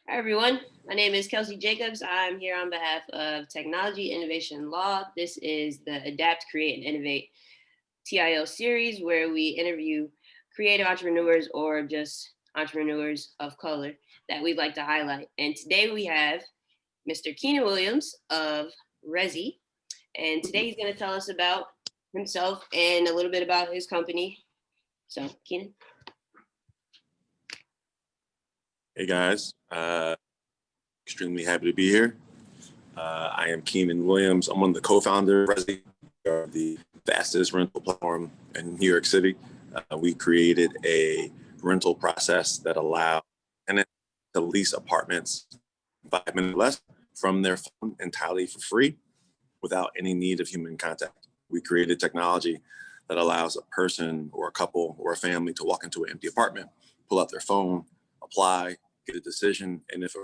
Hi, everyone. My name is Kelsie Jacobs. I'm here on behalf of Technology, Innovation, and Law. This is the Adapt, Create, and Innovate TIL series where we interview creative entrepreneurs or just entrepreneurs of color that we'd like to highlight. And today we have Mr. Keenan Williams of Rezi. And today he's going to tell us about himself and a little bit about his company. So, Keenan. Hey guys, extremely happy to be here. I am Keenan Williams. I'm one of the co-founders of Rezi, the fastest rental platform in New York City. We created a rental process that allows tenants to lease apartments 5 minutes or less from their phone entirely for free without any need of human contact. We created technology that allows a person or a couple or a family to walk into an empty apartment, pull out their phone, apply, get a decision, and if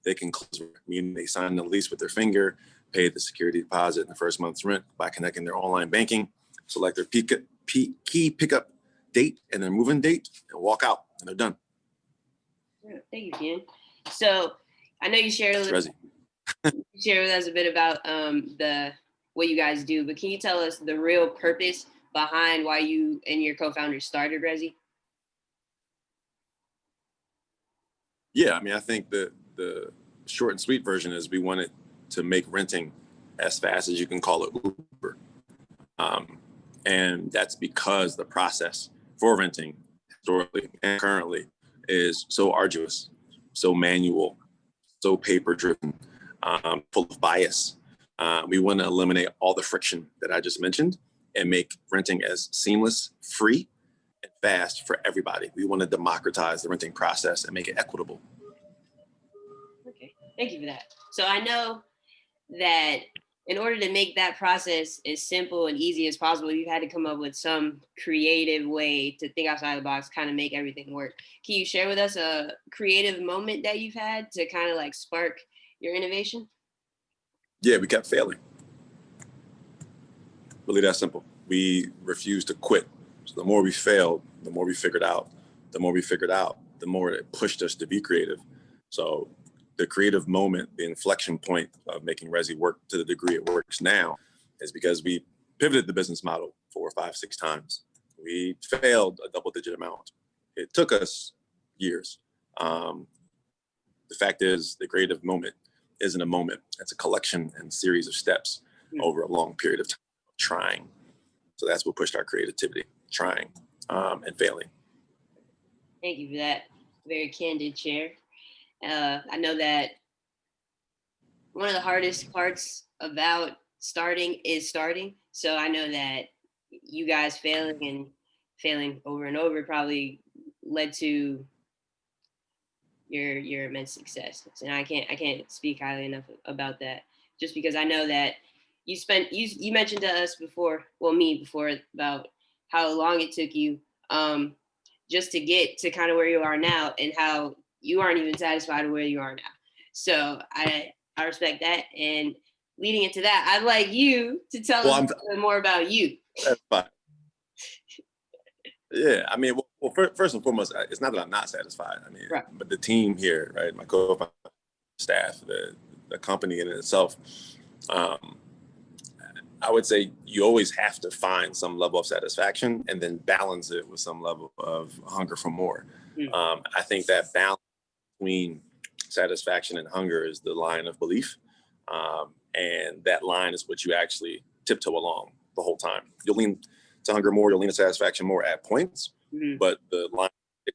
they can close, meaning they sign the lease with their finger, pay the security deposit in the first month's rent by connecting their online banking, select their key pickup date and their move-in date, and walk out, and they're done. Yeah, thank you, Ken. So I know you shared with us a bit about what you guys do, but can you tell us the real purpose behind why you and your co-founders started Rezi? Yeah, I mean, I think the short and sweet version is we wanted to make renting as fast as you can call it Uber. And that's because the process for renting historically and currently is so arduous, so manual, so paper-driven, full of bias. We want to eliminate all the friction that I just mentioned and make renting as seamless, free, and fast for everybody. We want to democratize the renting process and make it equitable. Okay, thank you for that. So I know that in order to make that process as simple and easy as possible, you've had to come up with some creative way to think outside the box, kind of make everything work. Can you share with us a creative moment that you've had to kind of like spark your innovation? Yeah, we kept failing. Really that simple. We refused to quit. So the more we failed, the more we figured out. The more we figured out, the more it pushed us to be creative. So the creative moment, the inflection point of making Rezi work to the degree it works now is because we pivoted the business model 4, 5, 6 times. We failed a double-digit amount. It took us years. The fact is, the creative moment isn't a moment. It's a collection and series of steps over a long period of time, trying. So that's what pushed our creativity, trying and failing. Thank you for that very candid share. I know that one of the hardest parts about starting is starting. So I know that you guys failing over and over probably led to your immense success. And I can't speak highly enough about that, just because I know that you mentioned to us before, about how long it took you just to get to kind of where you are now, and how you aren't even satisfied with where you are now. So I respect that. And leading into that, I'd like you to tell us a little bit more about you. That's fine. Yeah, I mean, well, first and foremost, it's not that I'm not satisfied. I mean, right. But the team here, right, my co-founder, staff, the company in itself, I would say you always have to find some level of satisfaction and then balance it with some level of hunger for more. I think that balance between satisfaction and hunger is the line of belief. And that line is what you actually tiptoe along the whole time. You'll lean to hunger more, you'll lean to satisfaction more at points, but the line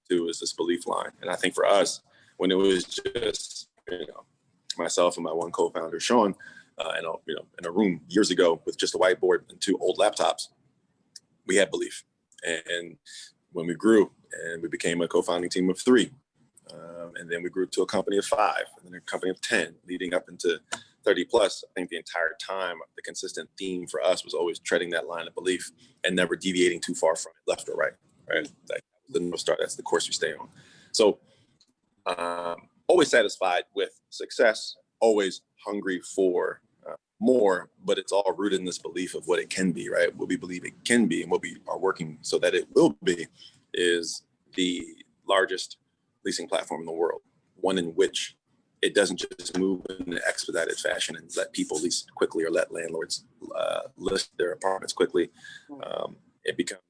to is this belief line. And I think for us, when it was just myself and my one co-founder, Sean, in a room years ago with just a whiteboard and 2 old laptops, we had belief. And when we grew and we became a co-founding team of 3, and then we grew to a company of 5, and then a company of 10, leading up into 30 plus. I think the entire time, the consistent theme for us was always treading that line of belief and never deviating too far from it, left or right. Like the North Star, that's the course we stay on. So always satisfied with success, always hungry for more, but it's all rooted in this belief of what it can be, right? What we believe it can be and what we are working so that it will be is the largest leasing platform in the world, one in which it doesn't just move in an expedited fashion and let people lease quickly or let landlords list their apartments quickly. It becomes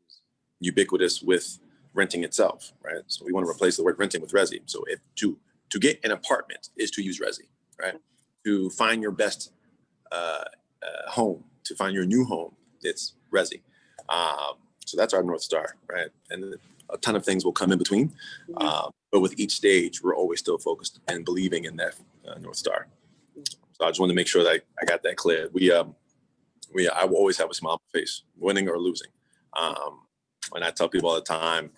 ubiquitous with renting itself, right? So we want to replace the word renting with Rezi. So if to get an apartment is to use Rezi, right? To find your best home, to find your new home, it's Rezi. So that's our North Star, right? And a ton of things will come in between. But with each stage, we're always still focused and believing in that North Star. So I just wanted to make sure that I got that clear. I will always have a smile on my face, winning or losing. And I tell people all the time,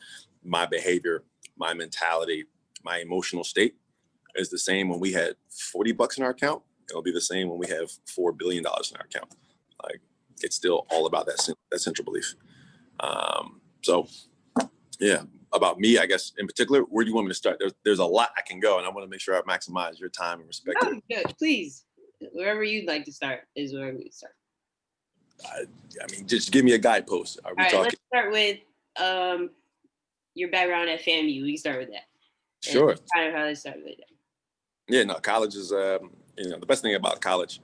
my behavior, my mentality, my emotional state is the same when we had $40 in our account. It'll be the same when we have $4 billion in our account. Like, it's still all about that central belief. So yeah, about me, I guess in particular, where do you want me to start? There's a lot I can go, and I want to make sure I maximize your time and respect it. Oh, good. Please, wherever you'd like to start is where we start. I mean, just give me a guidepost. Are we talking? Let's start with your background at FAMU. We can start with that. Sure. Kind of how they started with that. Yeah, no, college is, the best thing about college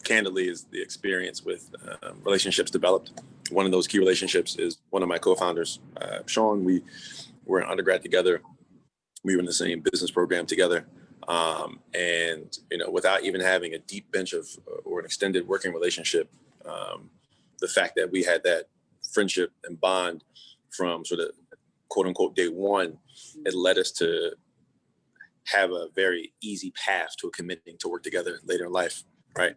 candidly is the experience with relationships developed. One of those key relationships is one of my co-founders, Sean. We were in undergrad together. We were in the same business program together. And, without even having a deep bench or an extended working relationship, the fact that we had that friendship and bond from sort of quote unquote day one, it led us to have a very easy path to committing to work together later in life, right?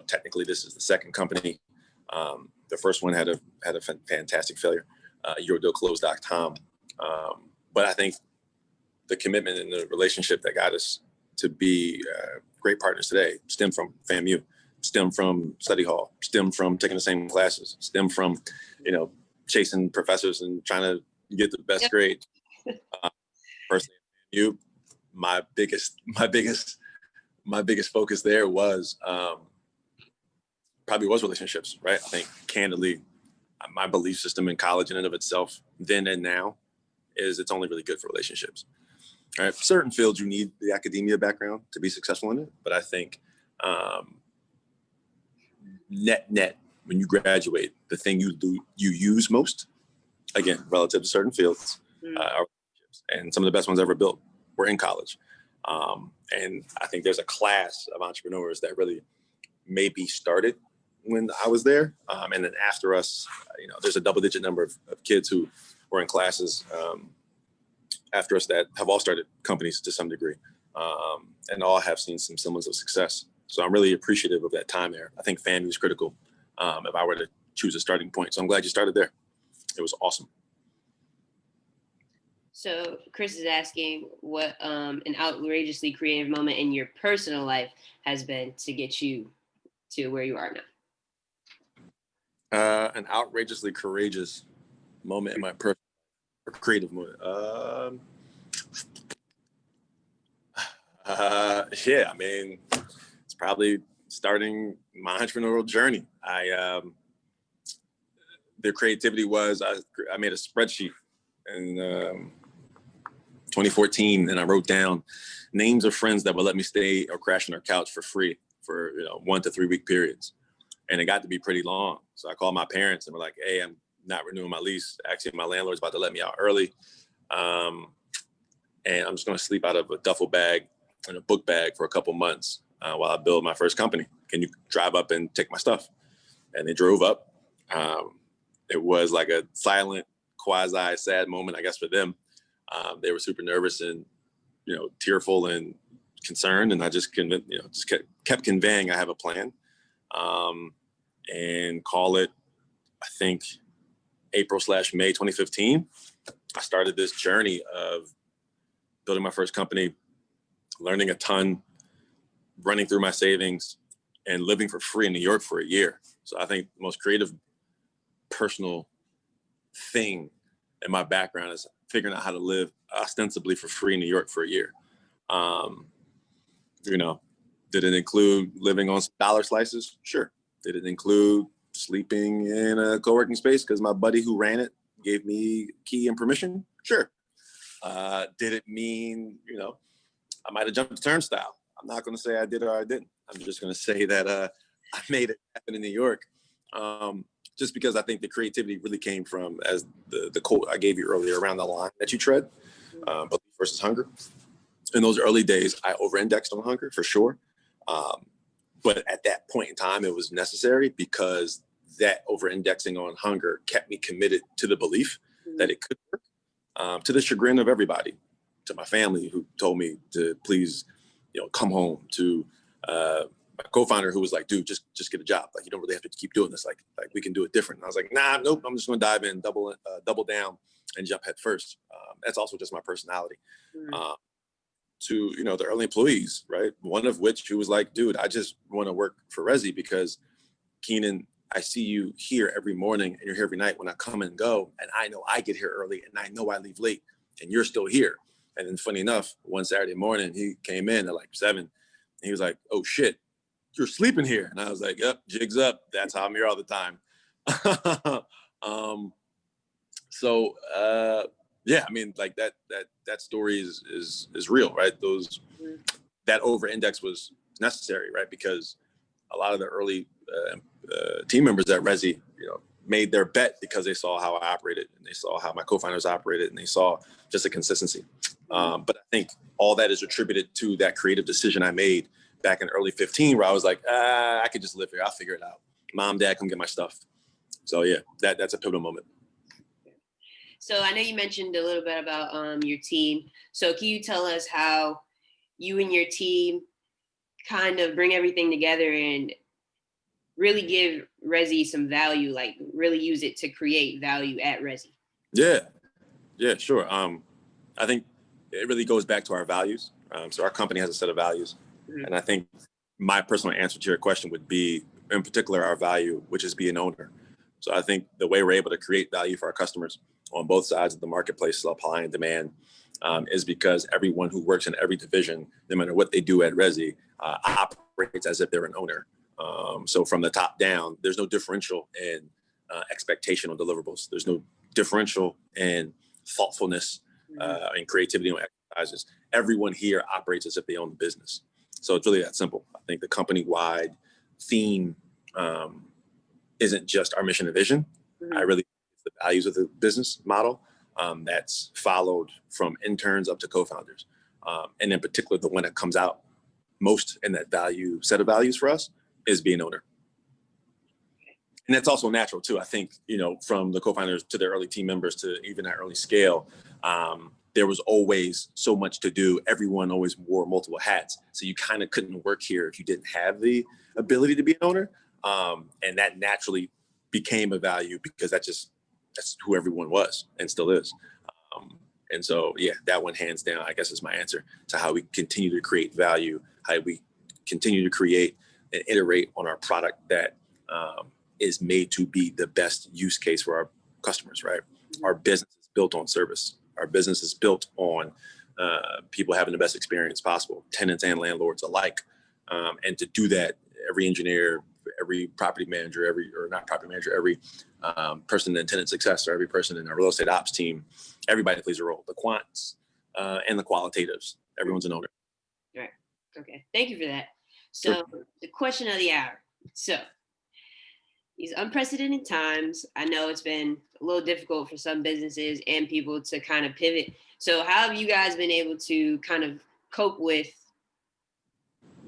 Technically this is the second company. The first one had a fantastic failure. Eurodealclose.com. But I think the commitment and the relationship that got us to be great partners today stem from FAMU, stem from study hall, stem from taking the same classes, stem from, chasing professors and trying to get the best grade. Personally, FAMU, my biggest focus there was probably was relationships, right? I think candidly, my belief system in college in and of itself, then and now, is it's only really good for relationships. All right, certain fields you need the academia background to be successful in it, but I think net when you graduate, the thing you use most, again relative to certain fields, are relationships. And some of the best ones ever built were in college. And I think there's a class of entrepreneurs that really maybe started when I was there, and then after us, there's a double-digit number of kids who were in classes after us that have all started companies to some degree, and all have seen some semblance of success. So I'm really appreciative of that time there. I think FAMU is critical if I were to choose a starting point. So I'm glad you started there. It was awesome. So Chris is asking what an outrageously creative moment in your personal life has been to get you to where you are now. An outrageously courageous moment in my personal or creative moment. Yeah, I mean, it's probably starting my entrepreneurial journey. The creativity was I made a spreadsheet in 2014, and I wrote down names of friends that would let me stay or crash on their couch for free for 1 to 3 week periods, and it got to be pretty long. So I called my parents and were like, "Hey, I'm not renewing my lease. Actually, my landlord's about to let me out early, and I'm just going to sleep out of a duffel bag and a book bag for a couple months while I build my first company. Can you drive up and take my stuff?" And they drove up. It was like a silent, quasi sad moment, I guess, for them. They were super nervous and, tearful and concerned. And I just kept conveying I have a plan, and call it, I think, April/May 2015. I started this journey of building my first company, learning a ton, running through my savings, and living for free in New York for a year. So I think the most creative personal thing in my background is figuring out how to live ostensibly for free in New York for a year. Did it include living on dollar slices? Sure. Did it include sleeping in a co-working space because my buddy who ran it gave me key and permission? Sure. Did it mean, I might have jumped the turnstile? I'm not going to say I did or I didn't. I'm just going to say that I made it happen in New York. Just because I think the creativity really came from, as the quote I gave you earlier, around the line that you tread, belief versus hunger. In those early days, I over-indexed on hunger for sure. But at that point in time, it was necessary because that over-indexing on hunger kept me committed to the belief that it could work, to the chagrin of everybody, to my family who told me to please, come home, to my co-founder who was like, dude, just get a job. Like, you don't really have to keep doing this. Like we can do it different. And I was like, nah, nope. I'm just going to dive in, double down and jump head first. That's also just my personality. To, the early employees, right? One of which who was like, dude, I just want to work for Rezi because Keenan, I see you here every morning and you're here every night when I come and go. And I know I get here early and I know I leave late and you're still here. And then funny enough, one Saturday morning, he came in at like 7 and he was like, oh shit, you're sleeping here. And I was like, yep, jigs up. That's how I'm here all the time. Yeah, I mean, like that story is real, right? That over index was necessary, right? Because a lot of the early team members at Rezi, made their bet because they saw how I operated and they saw how my co-founders operated and they saw just a consistency. But I think all that is attributed to that creative decision I made back in early 15, where I was like, I could just live here. I'll figure it out. Mom, dad, come get my stuff. So yeah, that's a pivotal moment. So I know you mentioned a little bit about your team. So can you tell us how you and your team kind of bring everything together and really give Rezi some value, like really use it to create value at Rezi? Yeah, sure. I think it really goes back to our values. So our company has a set of values. And I think my personal answer to your question would be, in particular, our value, which is be an owner. So I think the way we're able to create value for our customers on both sides of the marketplace, supply and demand, is because everyone who works in every division, no matter what they do at Rezi, operates as if they're an owner. So from the top down, there's no differential in expectation on deliverables. There's no differential in thoughtfulness and creativity on exercises. Everyone here operates as if they own the business. So it's really that simple. I think the company-wide theme isn't just our mission and vision. I really the values of the business model that's followed from interns up to co-founders. And in particular, the one that comes out most in that value set of values for us is be an owner. And that's also natural too. I think, from the co-founders to the early team members to even at early scale, there was always so much to do. Everyone always wore multiple hats. So you kind of couldn't work here if you didn't have the ability to be an owner. And that naturally became a value because that's who everyone was and still is. And so, yeah, that one hands down, I guess, is my answer to how we continue to create value, how we continue to create and iterate on our product that is made to be the best use case for our customers, right? Our business is built on service. Our business is built on people having the best experience possible, tenants and landlords alike. And to do that, every engineer, every property manager, every person in tenant success, or every person in our real estate ops team, everybody plays a role. The quants and the qualitatives, everyone's an owner. Right. Okay. Thank you for that. So the question of the hour. So these unprecedented times, I know it's been a little difficult for some businesses and people to kind of pivot. So how have you guys been able to kind of cope with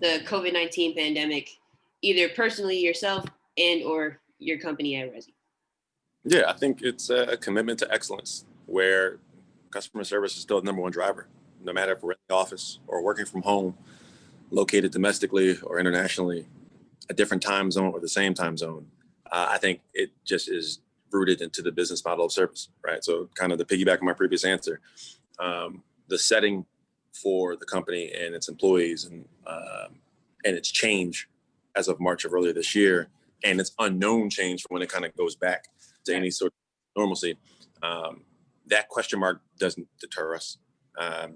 the COVID-19 pandemic, either personally yourself and or your company at Rezi? Yeah, I think it's a commitment to excellence where customer service is still the number one driver, no matter if we're in the office or working from home, located domestically or internationally, a different time zone or the same time zone. I think it just is rooted into the business model of service, right? So kind of the piggyback on my previous answer, the setting for the company and its employees and its change as of March of earlier this year, and its unknown change from when it kind of goes back to any sort of normalcy, that question mark doesn't deter us.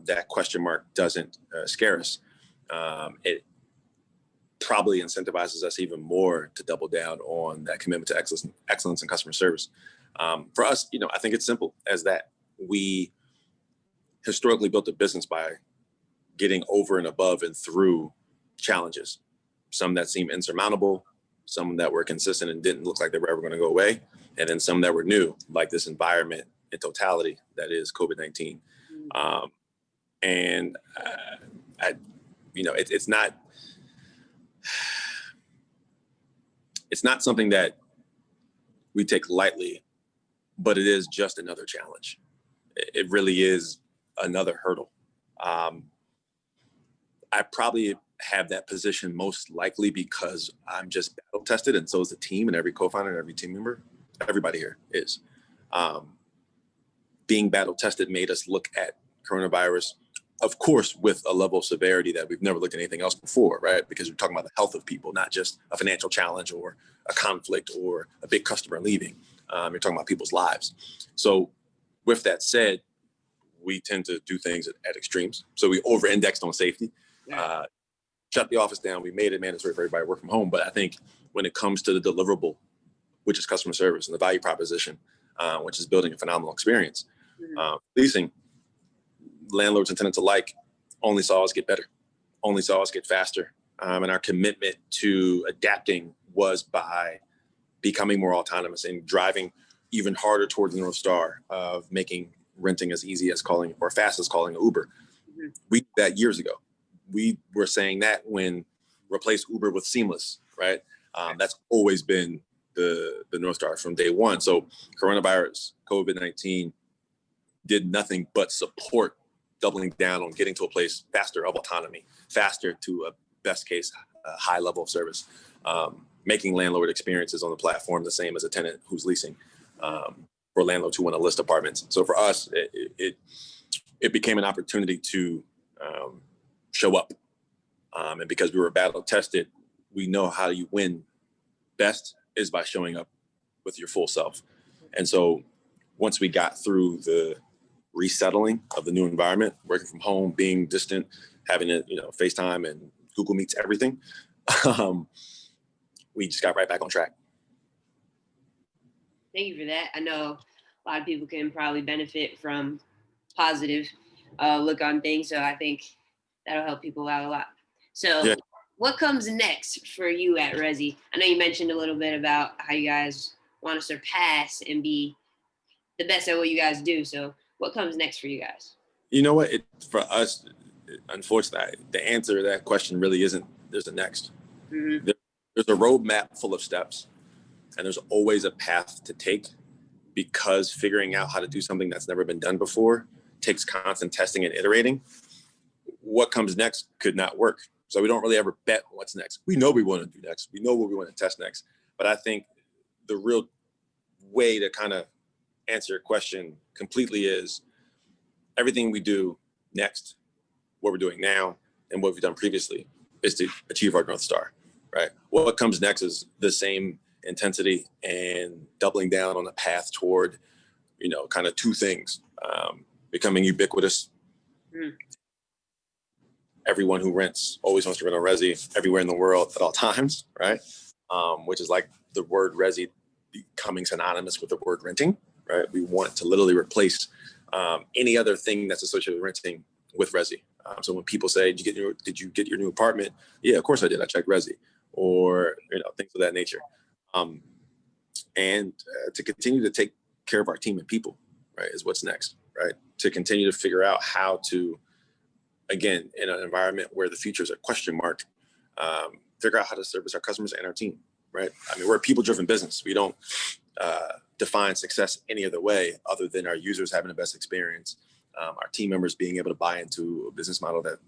That question mark doesn't scare us. It probably incentivizes us even more to double down on that commitment to excellence and customer service. For us, I think it's simple as that. We historically built a business by getting over and above and through challenges, some that seem insurmountable, some that were consistent and didn't look like they were ever going to go away, and then some that were new, like this environment in totality that is COVID-19. And it's not something that we take lightly, but it is just another challenge. It really is another hurdle. I probably have that position most likely because I'm just battle tested, and so is the team and every co-founder and every team member. Everybody here is. Being battle tested made us look at coronavirus, of course, with a level of severity that we've never looked at anything else before, right? Because we're talking about the health of people, not just a financial challenge or a conflict or a big customer leaving. You're talking about people's lives. So with that said, we tend to do things at extremes. So we over-indexed on safety, shut the office down. We made it mandatory for everybody to work from home. But I think when it comes to the deliverable, which is customer service, and the value proposition, which is building a phenomenal experience, leasing, landlords and tenants alike only saw us get better, only saw us get faster. And our commitment to adapting was by becoming more autonomous and driving even harder towards the North Star of making renting as easy as calling or fast as calling an Uber. We did that years ago. We were saying that when replaced Uber with Seamless, right? That's always been the North Star from day one. So coronavirus, COVID-19 did nothing but support doubling down on getting to a place faster of autonomy, faster to a best case, high level of service, making landlord experiences on the platform the same as a tenant who's leasing, for landlords who want to list apartments. So for us, it became an opportunity to show up. And because we were battle tested, we know how you win best is by showing up with your full self. And so once we got through the resettling of the new environment, working from home, being distant, having to, FaceTime and Google Meets, everything, we just got right back on track. Thank you for that. I know a lot of people can probably benefit from positive look on things. So I think that'll help people out a lot. So What comes next for you at Rezi? I know you mentioned a little bit about how you guys want to surpass and be the best at what you guys do. So what comes next for you guys? You know what? For us, unfortunately, the answer to that question really isn't there's a next. There's a roadmap full of steps, and there's always a path to take, because figuring out how to do something that's never been done before takes constant testing and iterating. What comes next could not work. So we don't really ever bet what's next. We know we want to do next. We know what we want to test next. But I think the real way to kind of answer your question completely is everything we do next, what we're doing now, and what we've done previously is to achieve our North Star, right? What comes next is the same intensity and doubling down on the path toward, kind of two things, becoming ubiquitous. Everyone who rents always wants to rent on Rezi everywhere in the world at all times, right? Which is like the word Rezi becoming synonymous with the word renting, right? We want to literally replace any other thing that's associated with renting with Rezi. So when people say, did you get your new apartment? Yeah, of course I did. I checked Rezi, or things of that nature. And to continue to take care of our team and people, right, is what's next, right? To continue to figure out how to, again, in an environment where the future is a question mark, figure out how to service our customers and our team, right? I mean, we're a people-driven business. We don't define success any other way other than our users having the best experience, our team members being able to buy into a business model that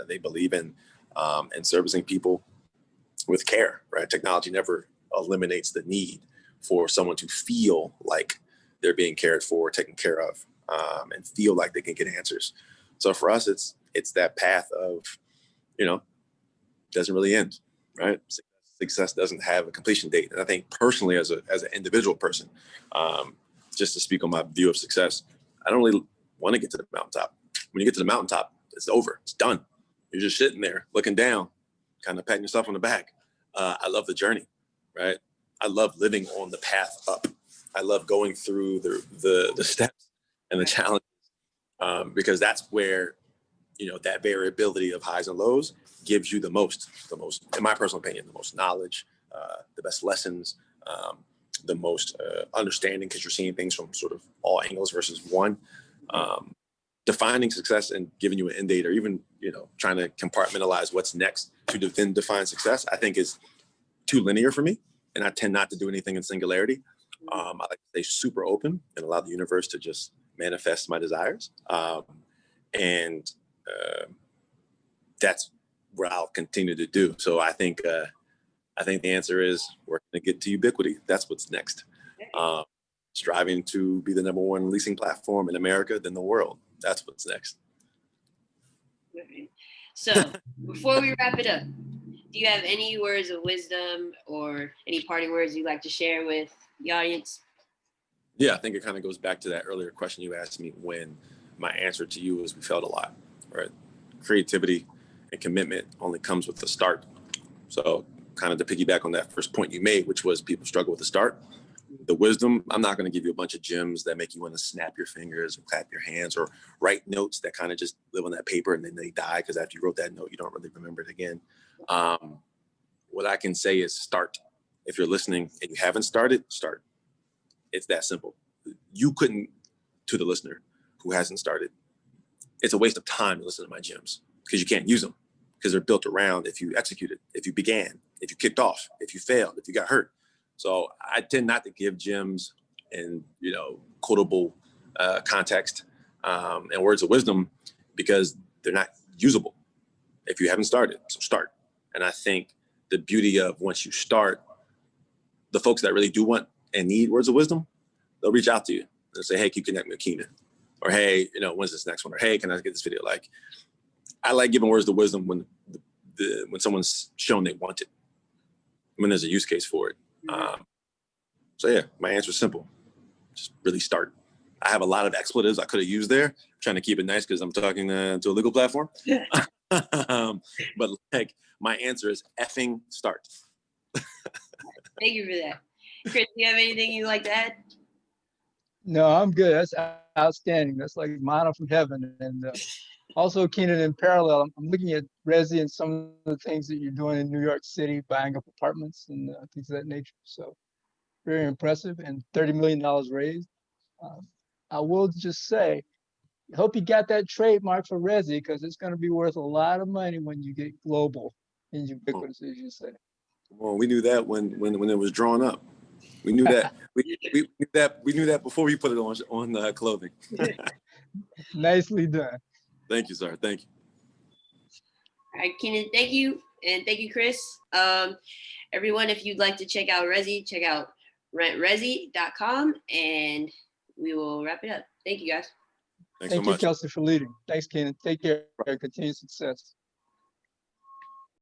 they believe in, and servicing people with care, right? Technology never eliminates the need for someone to feel like they're being cared for, taken care of, and feel like they can get answers. So for us, it's that path of, doesn't really end, right? Success doesn't have a completion date. And I think personally, as an individual person, just to speak on my view of success, I don't really want to get to the mountaintop. When you get to the mountaintop, it's over. It's done. You're just sitting there looking down, kind of patting yourself on the back. I love the journey, right? I love living on the path up. I love going through the steps and the challenges because that's where, that variability of highs and lows gives you the most, in my personal opinion, the most knowledge, the best lessons, the most understanding, because you're seeing things from sort of all angles versus one. Defining success and giving you an end date, or even, trying to compartmentalize what's next to then define success, I think is too linear for me. And I tend not to do anything in singularity. I like to stay super open and allow the universe to just manifest my desires. And that's what I'll continue to do. So I think the answer is we're going to get to ubiquity. That's what's next. Striving to be the #1 leasing platform in America, then the world. That's what's next. So before we wrap it up, do you have any words of wisdom or any parting words you'd like to share with the audience? Yeah, I think it kind of goes back to that earlier question you asked me, when my answer to you was we failed a lot, right? Creativity and commitment only comes with the start. So kind of to piggyback on that first point you made, which was people struggle with the start. The wisdom, I'm not going to give you a bunch of gems that make you want to snap your fingers or clap your hands or write notes that kind of just live on that paper and then they die, because after you wrote that note, you don't really remember it again. What I can say is start. If you're listening and you haven't started, start. It's that simple. You couldn't, to the listener who hasn't started, it's a waste of time to listen to my gems, because you can't use them, because they're built around if you executed, if you began, if you kicked off, if you failed, if you got hurt. So I tend not to give gems and, quotable context and words of wisdom, because they're not usable if you haven't started. So start. And I think the beauty of once you start, the folks that really do want and need words of wisdom, they'll reach out to you and say, hey, can you connect me with Keenan? Or, hey, when's this next one? Or, hey, can I get this video? Like, I like giving words of wisdom when someone's shown they want it, when there's a use case for it. So yeah, my answer is simple. Just really start. I have a lot of expletives I could have used there. I'm trying to keep it nice because I'm talking to a legal platform. But like, my answer is effing start. Thank you for that. Chris, do you have anything you'd like to add? No, I'm good. That's outstanding. That's like manna from heaven. And also, Keenan, in parallel, I'm looking at Rezi and some of the things that you're doing in New York City, buying up apartments and things of that nature. So very impressive, and $30 million raised. I will just say, I hope you got that trademark for Rezi, because it's going to be worth a lot of money when you get global and ubiquitous, as you say. Well, we knew that when it was drawn up. We knew that. we knew that before we put it on clothing. Nicely done. Thank you, sir. Thank you. All right, Keenan, thank you. And thank you, Chris. Everyone, if you'd like to check out Rezi, check out rentrezi.com, and we will wrap it up. Thank you, guys. Thanks so Thank much. you, Kelsie, for leading. Thanks, Keenan. Take care. Continued success.